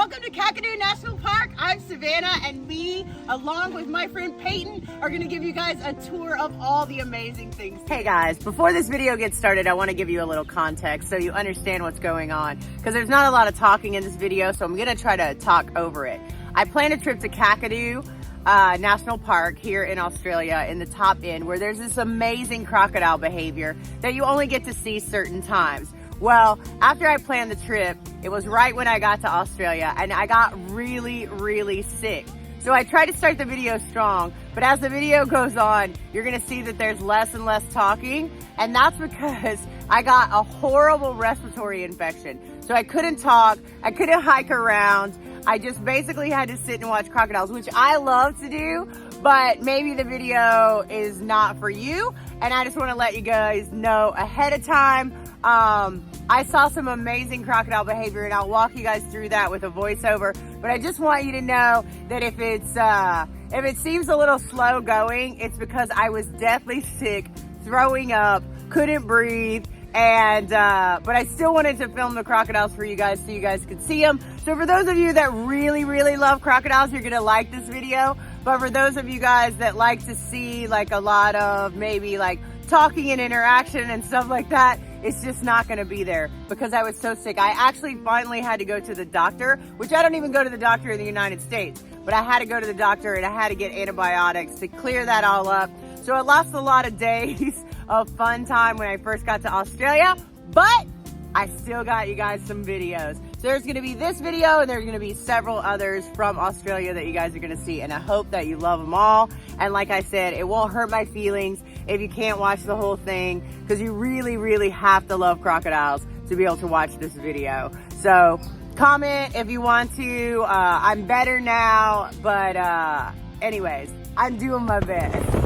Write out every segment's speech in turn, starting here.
Welcome to Cahills National Park. I'm Savannah, and me, along with my friend Peyton, are gonna give you guys a tour of all the amazing things. Hey guys, before this video gets started, I wanna give you a little context so you understand what's going on, because there's not a lot of talking in this video, so I'm gonna try to talk over it. I planned a trip to Cahills National Park here in Australia in the top end, where there's this amazing crocodile behavior that you only get to see certain times. Well, after I planned the trip, it was right when I got to Australia and I got really sick. So I tried to start the video strong, but as the video goes on, you're gonna see that there's less and less talking, and that's because I got a horrible respiratory infection. So I couldn't talk, I couldn't hike around, I just basically had to sit and watch crocodiles, which I love to do, but maybe the video is not for you, and I just wanna let you guys know ahead of time. I saw some amazing crocodile behavior, and I'll walk you guys through that with a voiceover, but I just want you to know that if it seems a little slow going, it's because I was deathly sick, throwing up, couldn't breathe, and but I still wanted to film the crocodiles for you guys so you guys could see them. So for those of you that really love crocodiles, you're gonna like this video. But for those of you guys that like to see like a lot of maybe like talking and interaction and stuff like that, it's just not gonna be there because I was so sick. I actually finally had to go to the doctor, which I don't even go to the doctor in the United States, but I had to go to the doctor and I had to get antibiotics to clear that all up. So I lost a lot of days of fun time when I first got to Australia, but I still got you guys some videos. So there's gonna be this video and there's gonna be several others from Australia that you guys are gonna see, and I hope that you love them all. And like I said, it won't hurt my feelings if you can't watch the whole thing, because you really have to love crocodiles to be able to watch this video. So comment if you want to. I'm better now, but anyways, I'm doing my best.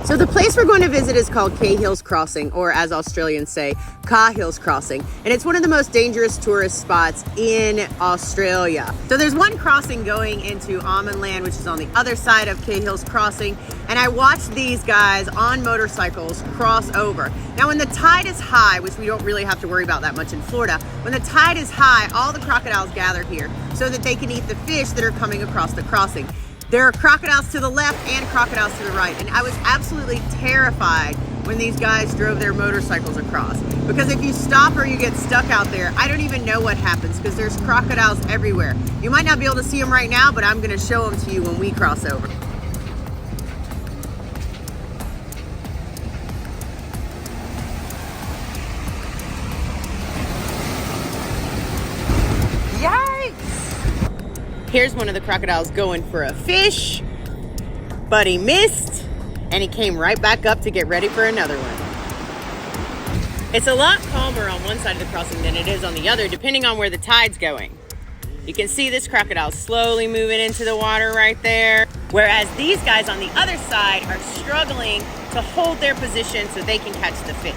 So the place we're going to visit is called Cahills Crossing, or as Australians say, Cahills Crossing. And it's one of the most dangerous tourist spots in Australia. So there's one crossing going into Almond Land, which is on the other side of Cahills Crossing. And I watched these guys on motorcycles cross over. Now when the tide is high, which we don't really have to worry about that much in Florida, when the tide is high, all the crocodiles gather here so that they can eat the fish that are coming across the crossing. There are crocodiles to the left and crocodiles to the right, and I was absolutely terrified when these guys drove their motorcycles across, because if you stop or you get stuck out there, I don't even know what happens because there's crocodiles everywhere. You might not be able to see them right now, but I'm going to show them to you when we cross over. Here's one of the crocodiles going for a fish, but he missed, and he came right back up to get ready for another one. It's a lot calmer on one side of the crossing than it is on the other, depending on where the tide's going. You can see this crocodile slowly moving into the water right there, whereas these guys on the other side are struggling to hold their position so they can catch the fish.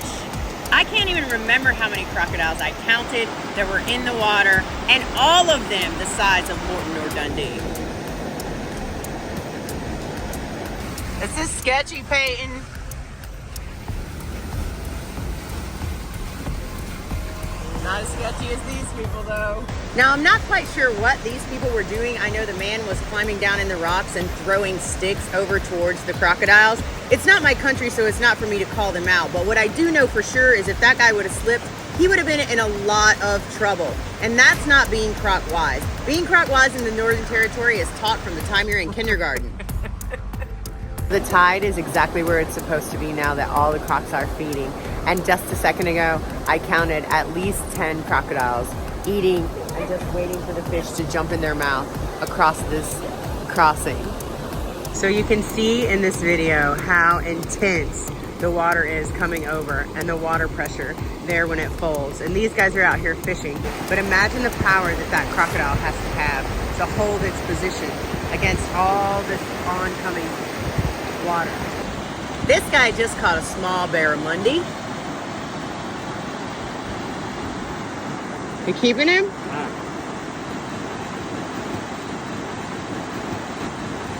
I can't even remember how many crocodiles I counted that were in the water, and all of them the size of Morton or Dundee. This is sketchy, Peyton. Not as sketchy as these people, though. Now, I'm not quite sure what these people were doing. I know the man was climbing down in the rocks and throwing sticks over towards the crocodiles. It's not my country, so it's not for me to call them out. But what I do know for sure is if that guy would have slipped, he would have been in a lot of trouble. And that's not being croc-wise. Being croc-wise in the Northern Territory is taught from the time you're in kindergarten. The tide is exactly where it's supposed to be now that all the crocs are feeding. And just a second ago, I counted at least 10 crocodiles eating and just waiting for the fish to jump in their mouth across this crossing. So you can see in this video how intense the water is coming over and the water pressure there when it folds. And these guys are out here fishing. But imagine the power that that crocodile has to have to hold its position against all this oncoming water. This guy just caught a small barramundi. You keeping him?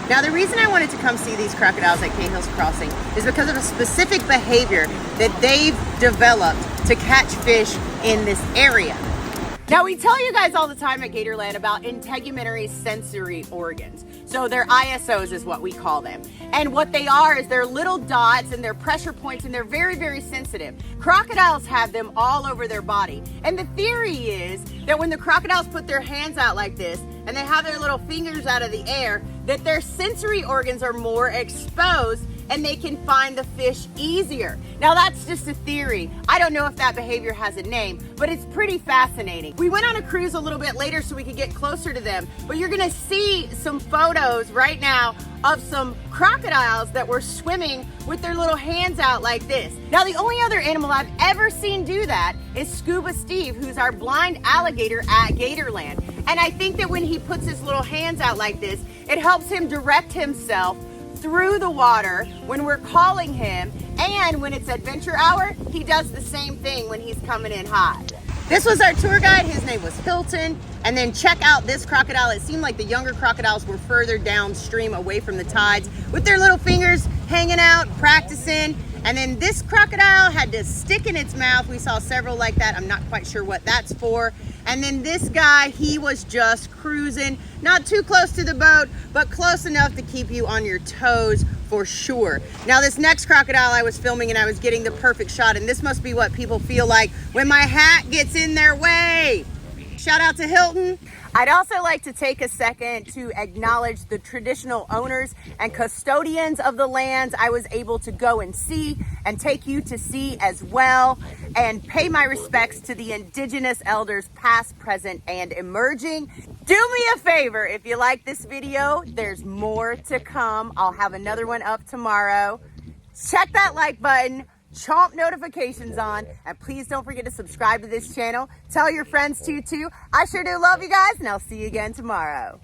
Now the reason I wanted to come see these crocodiles at Cahills Crossing is because of a specific behavior that they've developed to catch fish in this area. Now, we tell you guys all the time at Gatorland about integumentary sensory organs. So they're ISOs is what we call them. And what they are is they're little dots and they're pressure points and they're very, very sensitive. Crocodiles have them all over their body. And the theory is that when the crocodiles put their hands out like this and they have their little fingers out of the air, that their sensory organs are more exposed and they can find the fish easier. Now that's just a theory. I don't know if that behavior has a name, but it's pretty fascinating. We went on a cruise a little bit later so we could get closer to them, but you're gonna see some photos right now of some crocodiles that were swimming with their little hands out like this. Now the only other animal I've ever seen do that is Scuba Steve, who's our blind alligator at Gatorland. And I think that when he puts his little hands out like this, it helps him direct himself through the water when we're calling him, and when it's adventure hour, he does the same thing when he's coming in hot. This was our tour guide. His name was Hilton. And then check out this crocodile. It seemed like the younger crocodiles were further downstream away from the tides with their little fingers hanging out, practicing. And then this crocodile had to stick in its mouth. We saw several like that. I'm not quite sure what that's for. And then this guy, he was just cruising, not too close to the boat, but close enough to keep you on your toes for sure. Now this next crocodile I was filming and I was getting the perfect shot, and this must be what people feel like when my hat gets in their way. Shout out to Hilton. I'd also like to take a second to acknowledge the traditional owners and custodians of the lands I was able to go and see and take you to see as well, and pay my respects to the Indigenous elders past, present, and emerging. Do me a favor, if you like this video, there's more to come. I'll have another one up tomorrow. Check that like button. Chomp notifications on, and please don't forget to subscribe to this channel. Tell your friends too. I sure do love you guys, and I'll see you again tomorrow.